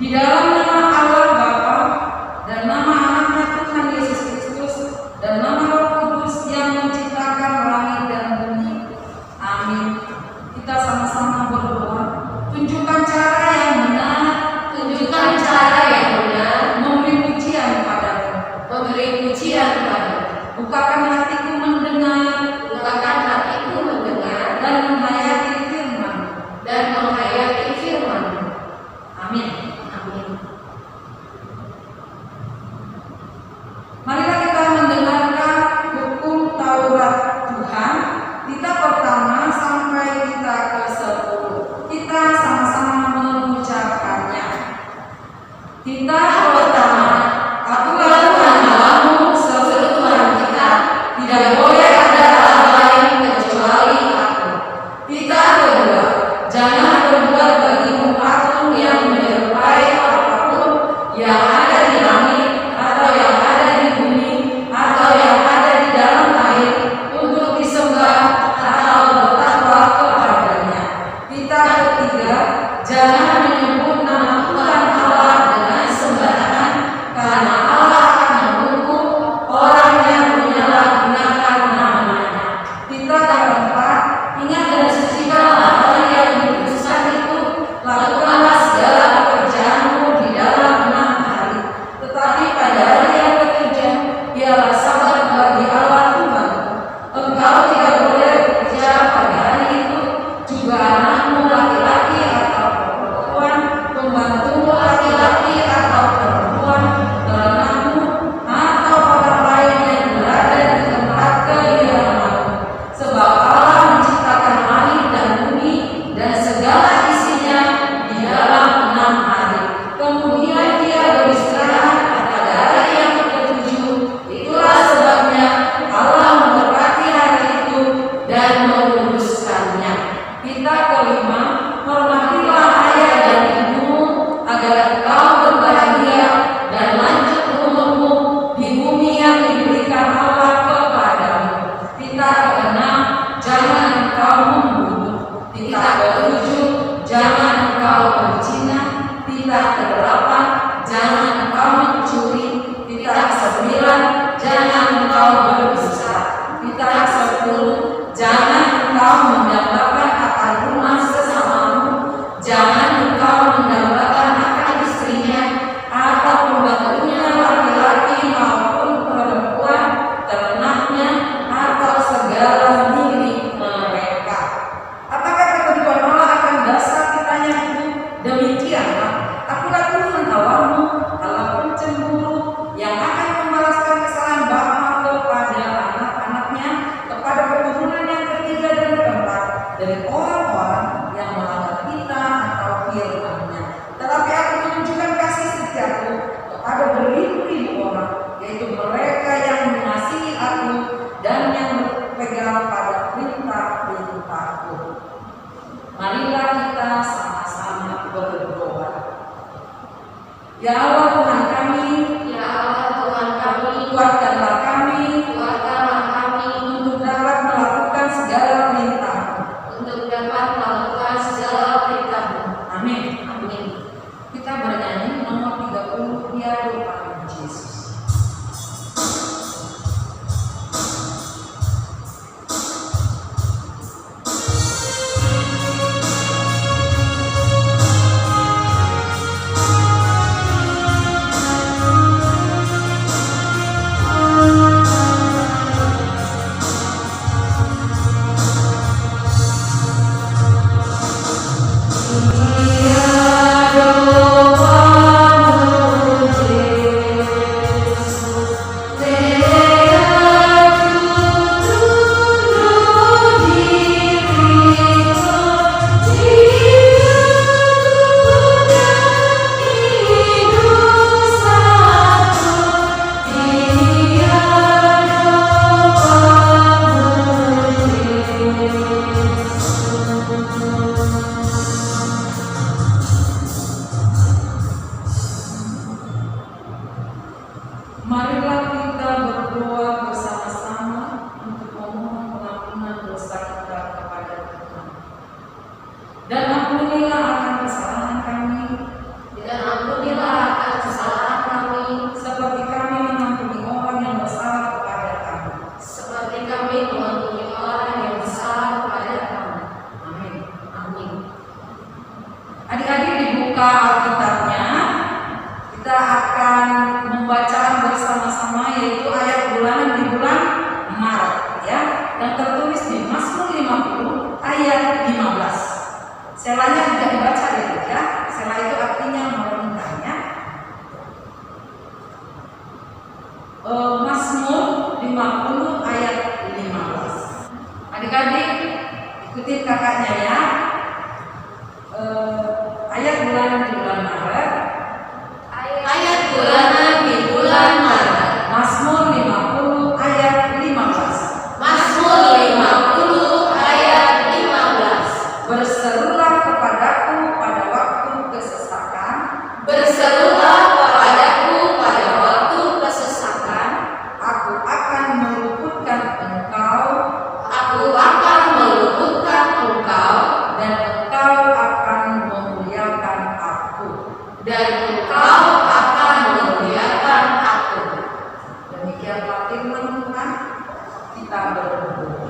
Di dalam nama Allah Bapa dan nama Anaknya Tuhan Yesus Kristus dan nama Roh Kudus yang menciptakan langit dan bumi. Amin. Kita sama-sama berdoa. Tunjukkan cara yang benar, memberi pujian padamu, bukakan hatiku mendengar, dan menghayati firman. Amin. Marilah kita mendengarkan hukum Taurat Tuhan, kita pertama sampai kita ke-10. Kita sama-sama mengucapkannya. Kita pertama, akulah Tuhan Allahmu, sesuatu Tuhan kita, tidak boleh ada Allah lain kecuali aku. Kita kedua, jangan berbuat bagimu patung yang menyerupai apapun yang ada di langit atau yang ada di bumi atau yang ada di dalam air untuk disembah atau bertakwa kepadanya. Kita ketiga, jangan menyebut nama Tuhan Allah dengan sembarangan, karena Allah akan menghukum orang yang menyalahgunakan namanya. Kita keempat, ingat dan sucikanlah hari yang dikuduskan itu, lakukanlah segala pekerjaanmu di dalam 6 hari. Tetapi pada hari yang ketujuh ialah Sabat bagi Allah Tuhan. Engkau tidak boleh bekerja pada hari itu, juga anakmu laki-laki atau perempuan, pembantumu laki-laki atau perempuan, ternamu atau orang lain yang berada di tempat kediamanmu. Sebab Allah menciptakan langit dan bumi dan segala isinya di dalam 6 hari. Kemudian Dia beristirahat pada hari yang ketujuh. Itulah sebabnya Allah memberkati hari itu dan menguduskannya. Kita kelima, hormatilah ayah dan ibumu agar engkau berbahagia dan lanjut umurmu di bumi yang diberikan Allah kepadamu. Kita keenam, jangan engkau membunuh. Kita ketujuh, jangan engkau berzina. Kita kedelapan, jangan engkau mencuri. Kita kesembilan, jangan engkau berdusta. Kita ke-10, jangan engkau mendambakan akan rumah sesamamu. Jangan engkau mendambakan akan istrinya atau pembantunya laki-laki maupun perempuan, ternaknya atau segala milik mereka. Apakah ketentuan Allah akan dasar kitanya itu? Demikianlah, akulah Tuhan Allahmu, Allah pencemburu, yang akan membalaskan kesalahan bapa kepada anak-anaknya, kepada keturunan yang ketiga dan keempat dari orang-orang yang melanggar kita atau firman-Nya. Tetapi aku menunjukkan kasih setiaku kepada beribu-ribu orang, yaitu mereka yang mengasihi aku dan yang berpegang pada perintah-perintahku. Marilah kita sama-sama berdoa. Ya Allah Tuhan kami, kuatkanlah kami untuk dapat melakukan segala perintah-Mu. Amin. Kita bernyanyi nomor 30, Dia Tuhan Yesus. Adik-adik dibuka Alkitabnya, kita akan membaca bersama-sama yaitu ayat bulanan di bulan Maret ya, yang tertulis di Mazmur 50 ayat 15. Selanya tidak dibaca ya. Sela itu artinya merenungkannya. Mazmur 50 ayat 15. Adik-adik ikutin kakaknya ya. Ayat bulanan di bulan Maret. Ayat bulanan di bulan Maret. Mazmur 50 ayat 15. Mazmur 50 ayat 15. Berserulah kepadaku pada waktu kesesakan. Berserulah kepadaku pada waktu kesesakan. Aku akan meluputkan engkau. Aku akan meluputkan engkau. Dan engkau akan memuliakan aku. Dan engkau akan memuliakan aku. Demikianlah firman Tuhan. Kita berdoa.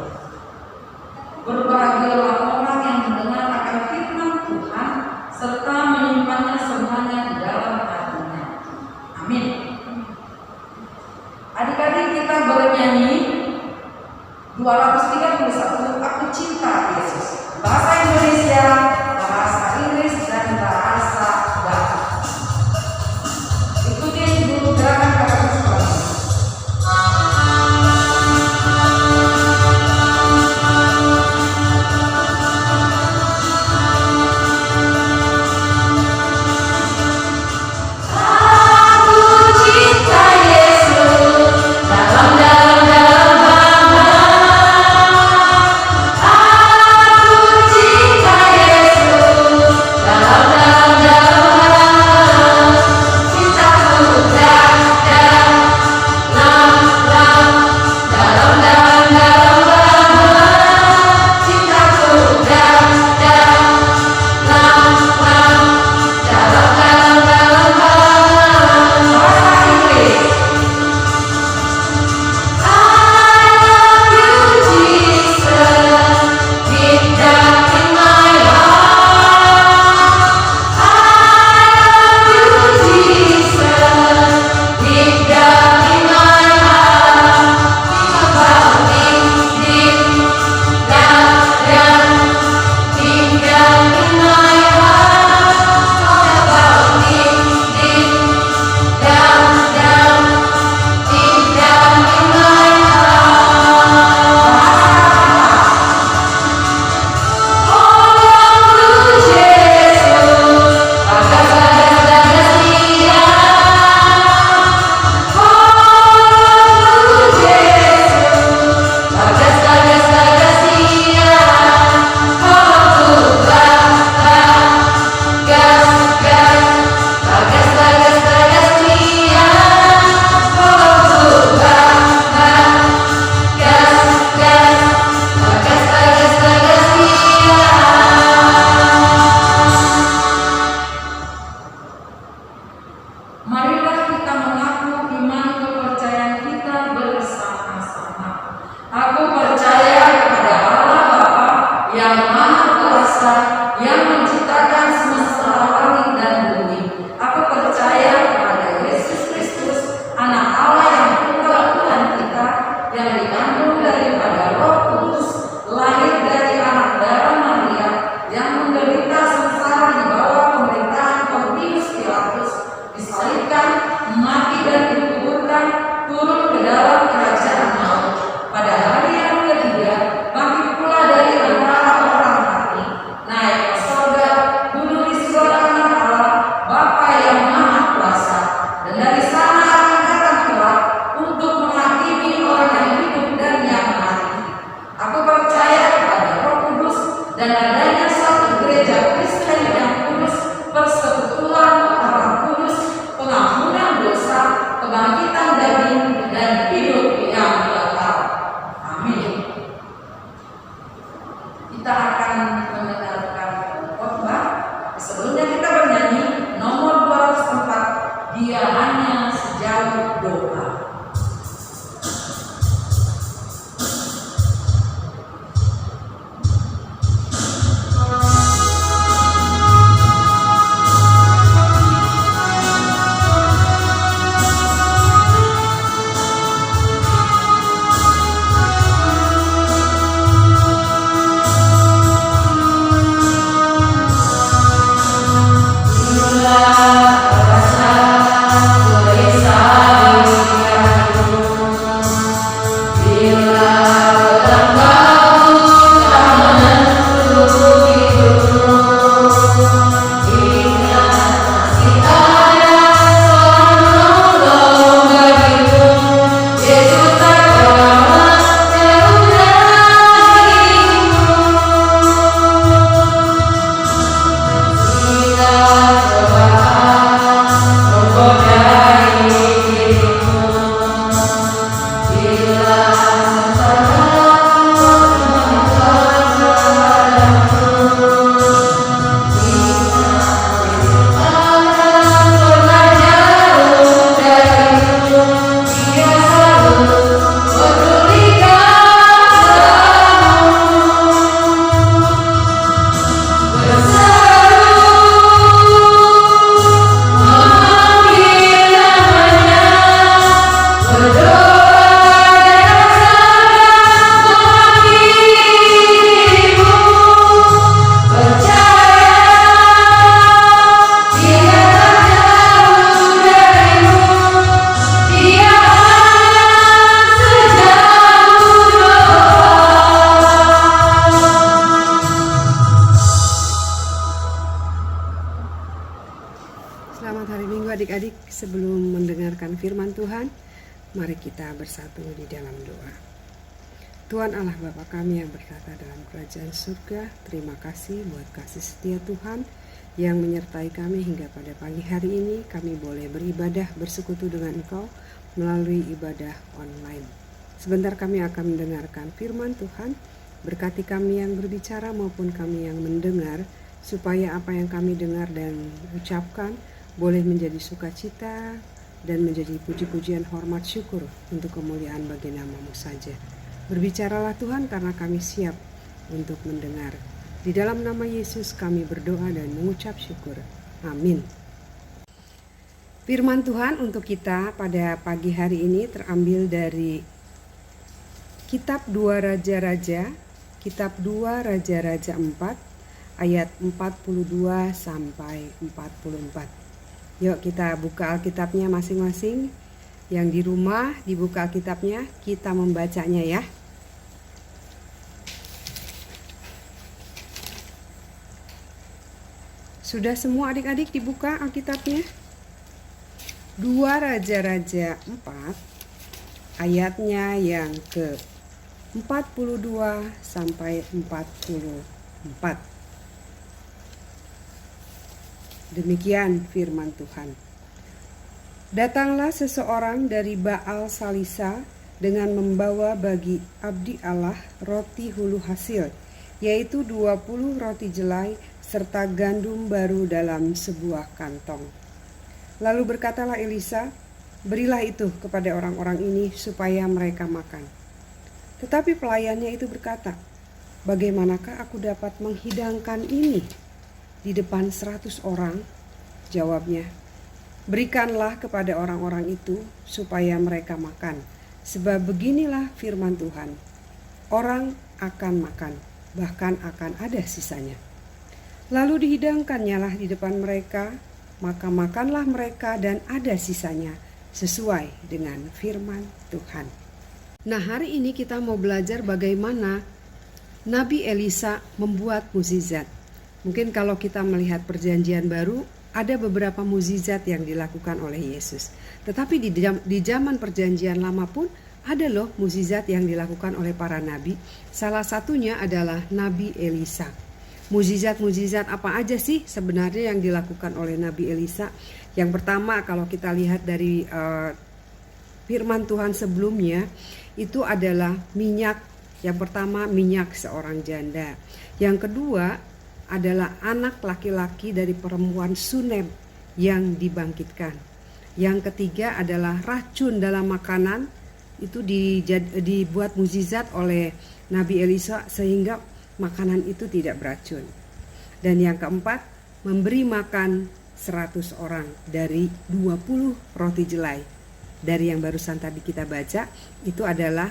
Berbahagialah orang yang mendengar akan firman Tuhan serta menyimpannya semuanya di dalam hatinya. Amin. Adik-adik kita bernyanyi 231 Aku Cinta Yesus. Bahasa Indonesia, bahasa Inggris dan bahasa Batak. Ikutin dulu gerakan kakak sekolah. Cinta Yesus dalam Selamat hari Minggu adik-adik. Sebelum mendengarkan firman Tuhan, mari kita bersatu di dalam doa. Tuhan Allah Bapa kami yang berkata dalam kerajaan surga, terima kasih buat kasih setia Tuhan yang menyertai kami hingga pada pagi hari ini. Kami boleh beribadah bersekutu dengan Engkau melalui ibadah online. Sebentar kami akan mendengarkan firman Tuhan. Berkati kami yang berbicara maupun kami yang mendengar, supaya apa yang kami dengar dan ucapkan boleh menjadi sukacita dan menjadi puji-pujian hormat syukur untuk kemuliaan bagi nama-Mu saja. Berbicaralah Tuhan karena kami siap untuk mendengar. Di dalam nama Yesus kami berdoa dan mengucap syukur. Amin. Firman Tuhan untuk kita pada pagi hari ini terambil dari Kitab 2 Raja-Raja, Kitab 2 Raja-Raja 4, ayat 42 sampai 44. Yuk kita buka Alkitabnya masing-masing. Yang di rumah dibuka Alkitabnya, kita membacanya ya. Sudah semua adik-adik dibuka Alkitabnya? 2 Raja-Raja 4, ayatnya yang ke 42 sampai 44. Demikian firman Tuhan. Datanglah seseorang dari Baal Salisa dengan membawa bagi abdi Allah roti hulu hasil, yaitu 20 roti jelai serta gandum baru dalam sebuah kantong. Lalu berkatalah Elisa, berilah itu kepada orang-orang ini supaya mereka makan. Tetapi pelayannya itu berkata, bagaimanakah aku dapat menghidangkan ini di depan 100 orang? Jawabnya, berikanlah kepada orang-orang itu supaya mereka makan. Sebab beginilah firman Tuhan, orang akan makan, bahkan akan ada sisanya. Lalu dihidangkannya lah di depan mereka, maka makanlah mereka dan ada sisanya sesuai dengan firman Tuhan. Nah, hari ini kita mau belajar bagaimana Nabi Elisa membuat mukjizat. Mungkin kalau kita melihat perjanjian baru, ada beberapa mukjizat yang dilakukan oleh Yesus. Tetapi di zaman perjanjian lama pun ada loh mukjizat yang dilakukan oleh para nabi. Salah satunya adalah Nabi Elisa. Mukjizat-mukjizat apa aja sih sebenarnya yang dilakukan oleh Nabi Elisa? Yang pertama, kalau kita lihat dari firman Tuhan sebelumnya, itu adalah minyak. Yang pertama, minyak seorang janda. Yang kedua adalah anak laki-laki dari perempuan Sunem yang dibangkitkan. Yang ketiga adalah racun dalam makanan. Itu dibuat mukjizat oleh Nabi Elisa sehingga makanan itu tidak beracun. Dan yang keempat, memberi makan 100 orang dari 20 roti jelai. Dari yang barusan tadi kita baca, itu adalah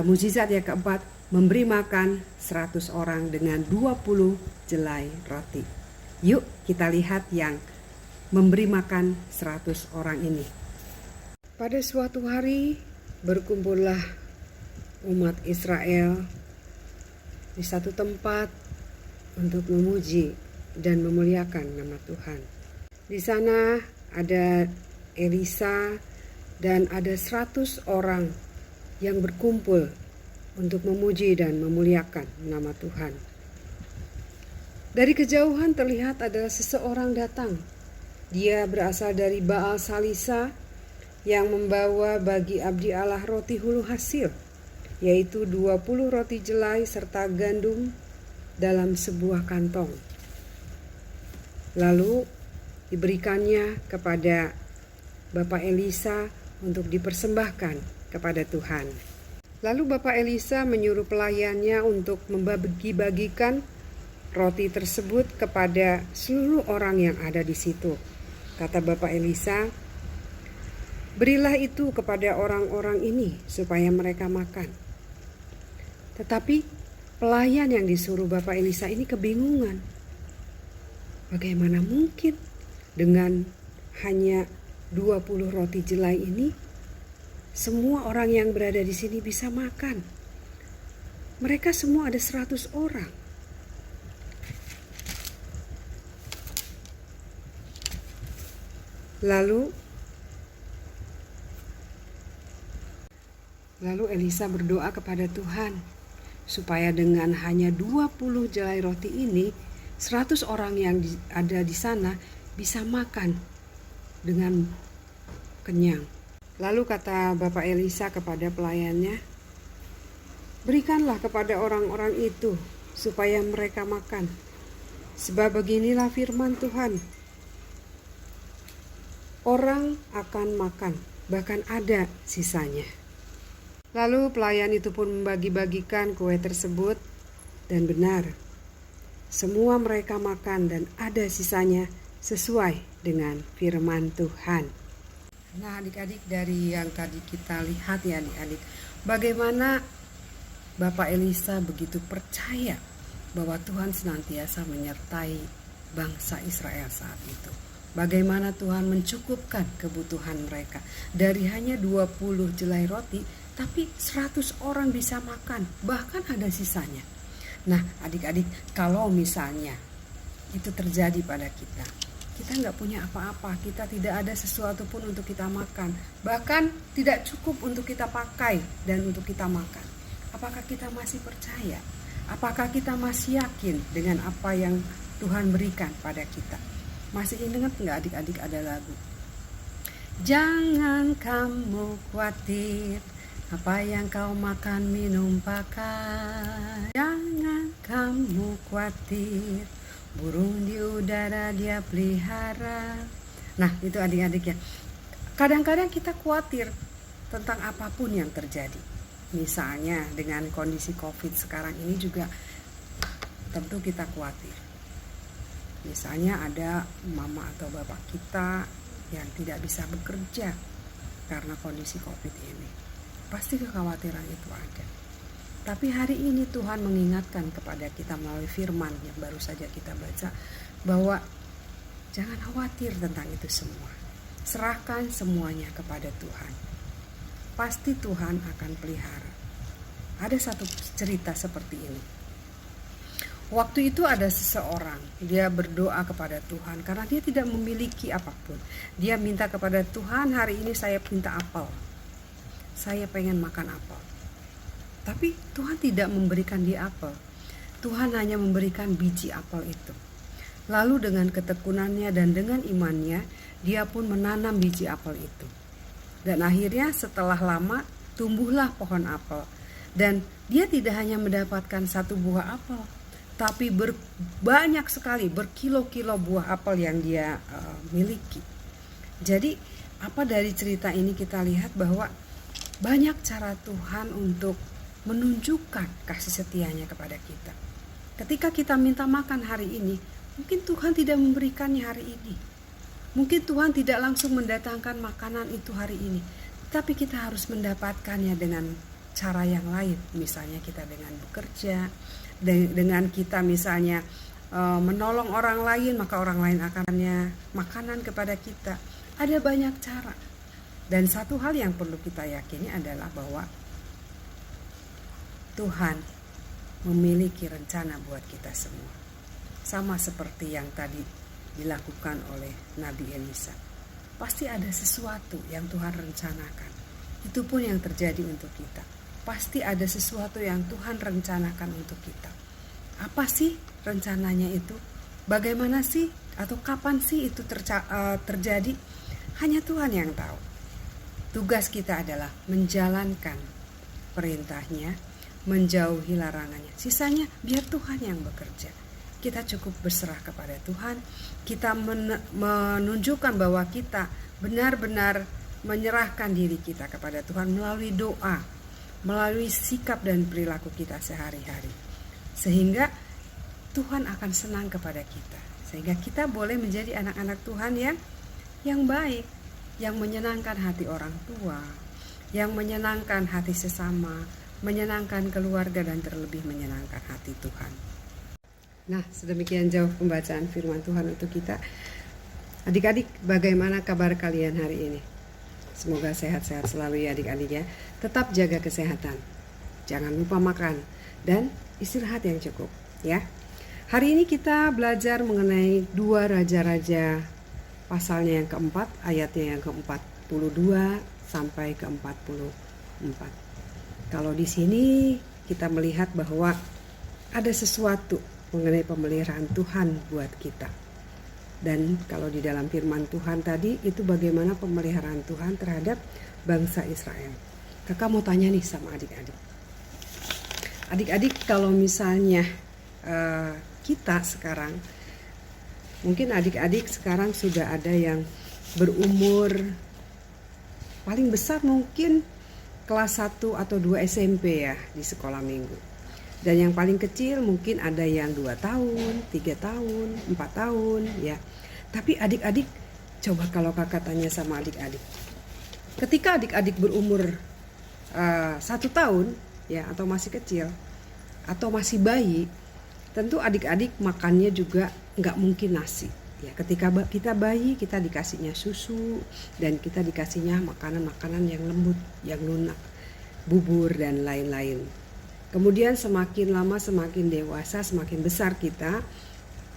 mukjizat yang keempat, memberi makan 100 orang dengan 20 jelai roti. Yuk kita lihat yang memberi makan 100 orang ini. Pada suatu hari berkumpullah umat Israel di satu tempat untuk memuji dan memuliakan nama Tuhan. Di sana ada Elisa dan ada 100 orang yang berkumpul untuk memuji dan memuliakan nama Tuhan. Dari kejauhan terlihat ada seseorang datang. Dia berasal dari Baal Salisa yang membawa bagi abdi Allah roti hulu hasil, yaitu 20 roti jelai serta gandum dalam sebuah kantong. Lalu diberikannya kepada Bapak Elisa untuk dipersembahkan kepada Tuhan. Lalu Bapak Elisa menyuruh pelayannya untuk membagi-bagikan roti tersebut kepada seluruh orang yang ada di situ. Kata Bapak Elisa, berilah itu kepada orang-orang ini supaya mereka makan. Tetapi pelayan yang disuruh Bapak Elisa ini kebingungan. Bagaimana mungkin dengan hanya 20 roti jelai ini semua orang yang berada di sini bisa makan? Mereka semua ada 100 orang. Lalu Elisa berdoa kepada Tuhan supaya dengan hanya 20 jelai roti ini 100 orang yang ada di sana bisa makan dengan kenyang. Lalu kata Bapak Elisa kepada pelayannya, berikanlah kepada orang-orang itu supaya mereka makan. Sebab beginilah firman Tuhan, orang akan makan, bahkan ada sisanya. Lalu pelayan itu pun membagi-bagikan kue tersebut, dan benar, semua mereka makan dan ada sisanya sesuai dengan firman Tuhan. Nah adik-adik, dari yang tadi kita lihat ya adik-adik, bagaimana Bapak Elisa begitu percaya bahwa Tuhan senantiasa menyertai bangsa Israel saat itu. Bagaimana Tuhan mencukupkan kebutuhan mereka. Dari hanya 20 jelai roti, tapi 100 orang bisa makan, bahkan ada sisanya. Nah adik-adik, kalau misalnya itu terjadi pada kita nggak punya apa-apa, kita tidak ada sesuatu pun untuk kita makan, bahkan tidak cukup untuk kita pakai dan untuk kita makan. Apakah kita masih percaya? Apakah kita masih yakin dengan apa yang Tuhan berikan pada kita? Masih ingat nggak adik-adik ada lagu? Jangan kamu khawatir apa yang kau makan, minum, pakai. Jangan kamu khawatir, burung di udara dia pelihara. Nah itu adik-adik ya. Kadang-kadang kita khawatir tentang apapun yang terjadi. Misalnya dengan kondisi COVID sekarang ini juga tentu kita khawatir. Misalnya ada mama atau bapak kita yang tidak bisa bekerja karena kondisi COVID ini. Pasti kekhawatiran itu ada. Tapi hari ini Tuhan mengingatkan kepada kita melalui firman yang baru saja kita baca, bahwa jangan khawatir tentang itu semua. Serahkan semuanya kepada Tuhan. Pasti Tuhan akan pelihara. Ada satu cerita seperti ini. Waktu itu ada seseorang, dia berdoa kepada Tuhan karena dia tidak memiliki apapun. Dia minta kepada Tuhan, hari ini saya minta apel. Saya pengen makan apel. Tapi Tuhan tidak memberikan dia apel. Tuhan hanya memberikan biji apel itu. Lalu dengan ketekunannya dan dengan imannya, dia pun menanam biji apel itu. Dan akhirnya setelah lama tumbuhlah pohon apel. Dan dia tidak hanya mendapatkan satu buah apel, tapi banyak sekali, berkilo-kilo buah apel yang dia miliki. Jadi apa dari cerita ini kita lihat bahwa banyak cara Tuhan untuk menunjukkan kasih setianya kepada kita. Ketika kita minta makan hari ini, mungkin Tuhan tidak memberikannya hari ini. Mungkin Tuhan tidak langsung mendatangkan makanan itu hari ini. Tapi kita harus mendapatkannya dengan cara yang lain. Misalnya kita dengan bekerja, dengan kita misalnya menolong orang lain, maka orang lain akannya makanan kepada kita. Ada banyak cara. Dan satu hal yang perlu kita yakini adalah bahwa Tuhan memiliki rencana buat kita semua. Sama seperti yang tadi dilakukan oleh Nabi Elisa. Pasti ada sesuatu yang Tuhan rencanakan. Itu pun yang terjadi untuk kita. Pasti ada sesuatu yang Tuhan rencanakan untuk kita. Apa sih rencananya itu? Bagaimana sih atau kapan sih itu terjadi? Hanya Tuhan yang tahu. Tugas kita adalah menjalankan perintahnya, menjauhi larangannya. Sisanya biar Tuhan yang bekerja. Kita cukup berserah kepada Tuhan. Kita menunjukkan bahwa kita benar-benar menyerahkan diri kita kepada Tuhan melalui doa, melalui sikap dan perilaku kita sehari-hari. Sehingga Tuhan akan senang kepada kita. Sehingga kita boleh menjadi anak-anak Tuhan yang baik, yang menyenangkan hati orang tua, yang menyenangkan hati sesama, menyenangkan keluarga, dan terlebih menyenangkan hati Tuhan. Nah, sedemikian jauh pembacaan firman Tuhan untuk kita. Adik-adik, bagaimana kabar kalian hari ini? Semoga sehat-sehat selalu ya adik-adik ya. Tetap jaga kesehatan. Jangan lupa makan dan istirahat yang cukup ya. Hari ini kita belajar mengenai 2 raja-raja pasalnya yang keempat, ayatnya yang ke-42 sampai ke-44. Kalau di sini kita melihat bahwa ada sesuatu mengenai pemeliharaan Tuhan buat kita. Dan kalau di dalam firman Tuhan tadi itu bagaimana pemeliharaan Tuhan terhadap bangsa Israel. Kakak mau tanya nih sama adik-adik. Adik-adik kalau misalnya kita sekarang, mungkin adik-adik sekarang sudah ada yang berumur paling besar mungkin kelas 1 atau 2 SMP ya di sekolah minggu. Dan yang paling kecil mungkin ada yang 2 tahun, 3 tahun, 4 tahun ya. Tapi adik-adik, coba kalau kakak tanya sama adik-adik. Ketika adik-adik berumur 1 tahun ya, atau masih kecil, atau masih bayi, tentu adik-adik makannya juga nggak mungkin nasi. Ya, ketika kita bayi kita dikasihnya susu dan kita dikasihnya makanan-makanan yang lembut, yang lunak, bubur dan lain-lain. Kemudian semakin lama semakin dewasa, semakin besar kita,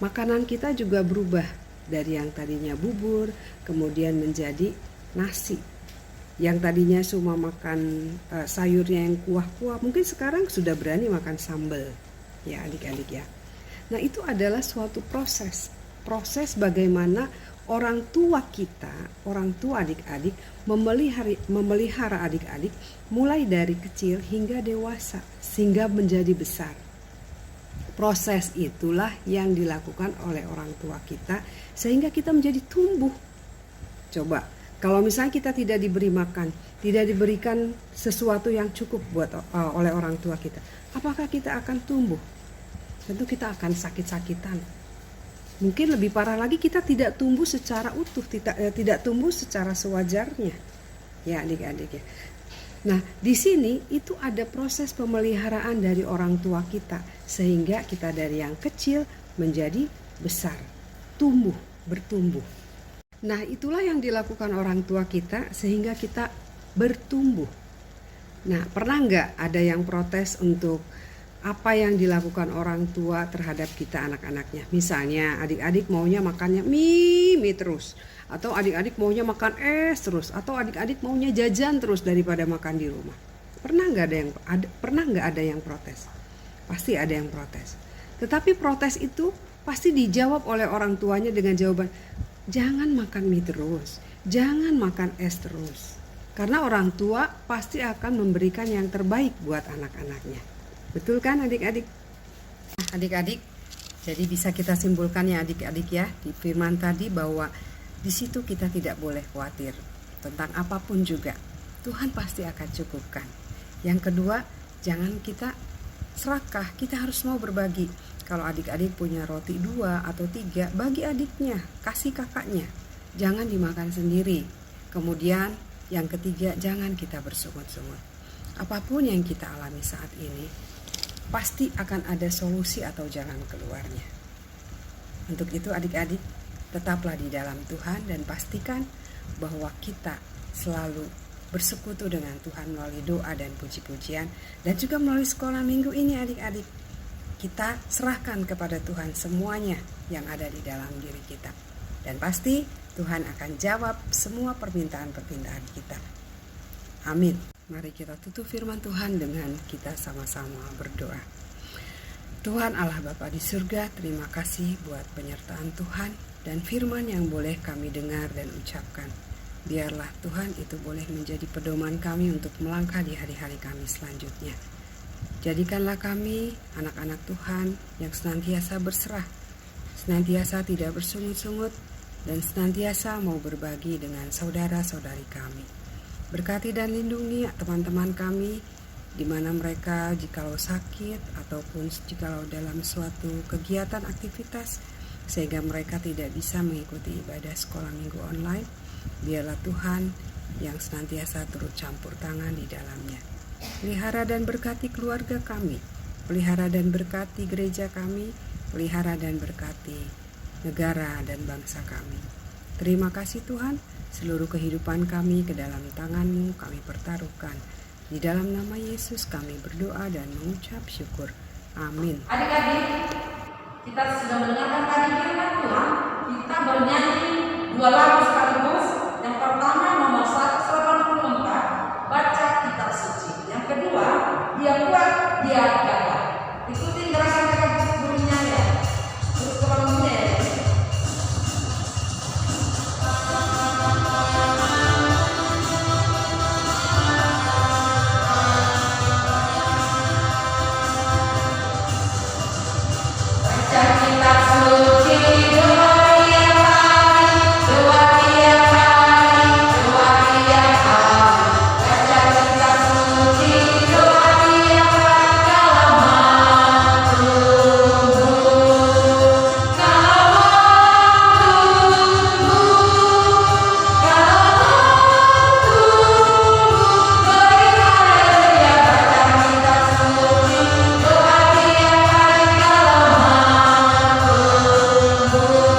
makanan kita juga berubah dari yang tadinya bubur kemudian menjadi nasi. Yang tadinya cuma makan sayurnya yang kuah-kuah, mungkin sekarang sudah berani makan sambal. Ya adik-adik ya. Nah, itu adalah suatu proses bagaimana orang tua kita, orang tua adik-adik memelihara adik-adik mulai dari kecil hingga dewasa sehingga menjadi besar. Proses itulah yang dilakukan oleh orang tua kita sehingga kita menjadi tumbuh. Coba kalau misalnya kita tidak diberi makan, tidak diberikan sesuatu yang cukup buat oleh orang tua kita, apakah kita akan tumbuh? Tentu kita akan sakit-sakitan. Mungkin lebih parah lagi, kita tidak tumbuh secara utuh, tidak tumbuh secara sewajarnya. Ya adik-adik ya. Nah, di sini itu ada proses pemeliharaan dari orang tua kita sehingga kita dari yang kecil menjadi besar, bertumbuh. Nah, itulah yang dilakukan orang tua kita sehingga kita bertumbuh. Nah, pernah nggak ada yang protes untuk apa yang dilakukan orang tua terhadap kita anak-anaknya? Misalnya adik-adik maunya makannya mie terus, atau adik-adik maunya makan es terus, atau adik-adik maunya jajan terus daripada makan di rumah. Pernah nggak ada yang protes? Pasti ada yang protes. Tetapi protes itu pasti dijawab oleh orang tuanya dengan jawaban, jangan makan mie terus, jangan makan es terus. Karena orang tua pasti akan memberikan yang terbaik buat anak-anaknya. Betul kan adik-adik? Adik-adik, jadi bisa kita simpulkan ya adik-adik ya di firman tadi bahwa di situ kita tidak boleh khawatir tentang apapun juga. Tuhan pasti akan cukupkan. Yang kedua, jangan kita serakah, kita harus mau berbagi. Kalau adik-adik punya roti 2 atau 3, bagi adiknya, kasih kakaknya. Jangan dimakan sendiri. Kemudian yang ketiga, jangan kita bersungut-sungut. Apapun yang kita alami saat ini, pasti akan ada solusi atau jalan keluarnya. Untuk itu adik-adik, tetaplah di dalam Tuhan dan pastikan bahwa kita selalu bersekutu dengan Tuhan melalui doa dan puji-pujian dan juga melalui sekolah minggu ini adik-adik. Kita serahkan kepada Tuhan semuanya yang ada di dalam diri kita. Dan pasti Tuhan akan jawab semua permintaan-permintaan kita. Amin. Mari kita tutup firman Tuhan dengan kita sama-sama berdoa. Tuhan Allah Bapa di surga, terima kasih buat penyertaan Tuhan dan firman yang boleh kami dengar dan ucapkan. Biarlah Tuhan itu boleh menjadi pedoman kami untuk melangkah di hari-hari kami selanjutnya. Jadikanlah kami anak-anak Tuhan yang senantiasa berserah, senantiasa tidak bersungut-sungut, dan senantiasa mau berbagi dengan saudara-saudari kami. Berkati dan lindungi teman-teman kami di mana mereka jikalau sakit ataupun jikalau dalam suatu kegiatan aktivitas sehingga mereka tidak bisa mengikuti ibadah sekolah minggu online. Biarlah Tuhan yang senantiasa turut campur tangan di dalamnya. Pelihara dan berkati keluarga kami, pelihara dan berkati gereja kami, pelihara dan berkati negara dan bangsa kami. Terima kasih Tuhan. Seluruh kehidupan kami ke dalam tangan-Mu kami pertaruhkan. Di dalam nama Yesus kami berdoa dan mengucap syukur. Amin. Adik-adik, kita sudah mendengarkan tadi firman Tuhan. Kita bernyanyi dua lagu sekaligus. Yang pertama nomor 184, baca kitab suci. Yang kedua, dia kuat, dia gagah. Ikutin gerakan bunyinya ya. Terus ke bangunnya ya. Baca kitab suci, doa tiap hari, doa tiap hari, doa tiap hari. Baca kitab suci, doa tiap hari, kalaman tumbuh, kalaman tumbuh, beri haleluya. Baca kitab suci, doa tiap hari, kalaman tumbuh.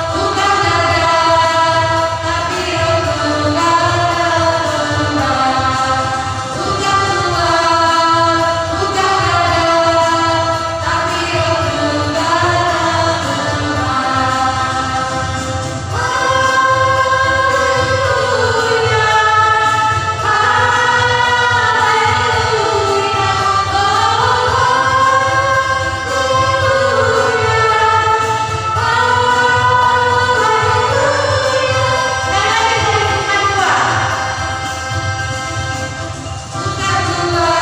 Bukan gagah, tapi roh Bukan tua, bukan gagah, tapi roh Haleluya,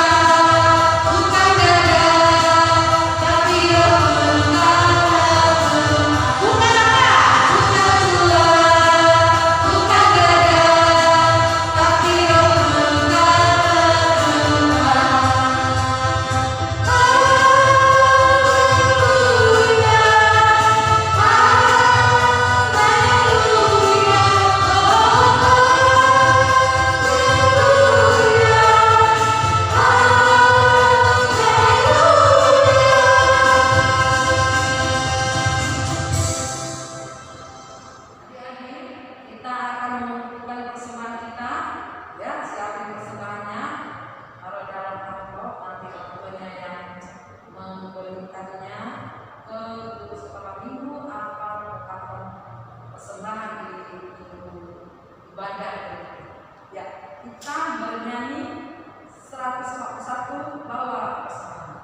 Adik-adik, kita akan mengumpulkan persembahan kita. Ya, siapin persembahannya. Taruh dalam amplop, nanti orang tuanya yang memberikannya ke guru sekolah minggu atau rekapan persembahan di ibadah. Ya, kita bernyanyi 141 bawa persembahan.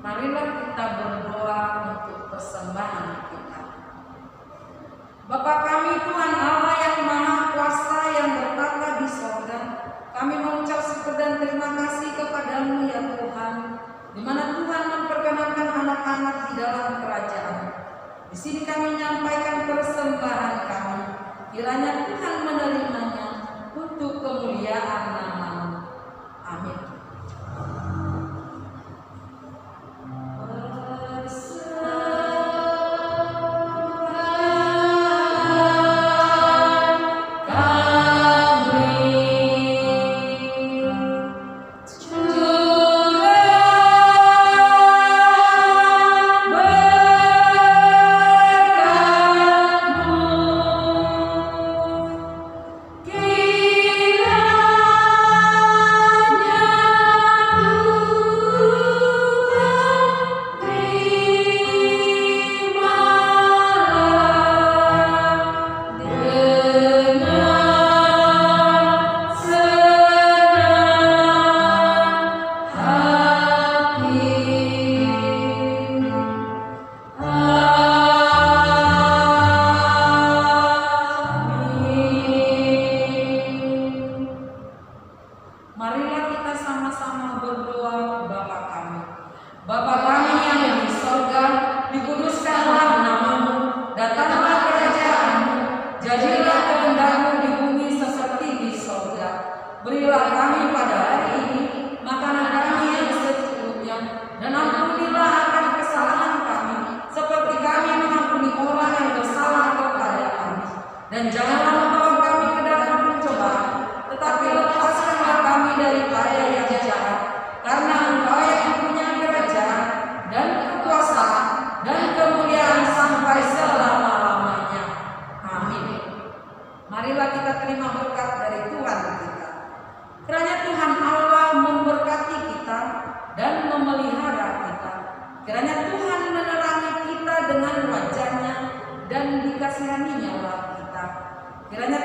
Marilah kita berdoa untuk persembahan kita. Bapa kami Tuhan Allah yang Maha Kuasa yang bertata di sorga, kami mengucap syukur dan terima kasih kepadamu ya Tuhan, di mana Tuhan memperkenankan anak-anak di dalam kerajaan. Di sini kami menyampaikan persembahan kami, kiranya Tuhan menerimanya untuk kemuliaan nama-Mu. Amin. Bapa kami yang di sorga, dikuduskanlah namamu, datanglah kerajaanmu, jadilah kehendak-Mu di bumi seperti di sorga. Berilah kami pada hari ini makanan kami yang secukupnya, dan ampunilah akan kesalahan kami, seperti kami mengampuni orang yang bersalah kepada kami. Dan janganlah membawa kami ke dalam pencobaan, tetapi lepaskanlah kami daripada yang jahat, karena Engkau yang punya kerajaan dan kekuasaan dan kemuliaan sampai selama-lamanya. Amin. Marilah kita terima berkat dari Tuhan kita. Kiranya Tuhan Allah memberkati kita dan memelihara kita. Kiranya Tuhan menerangi kita dengan wajah-Nya dan dikasihaninya kita. Kiranya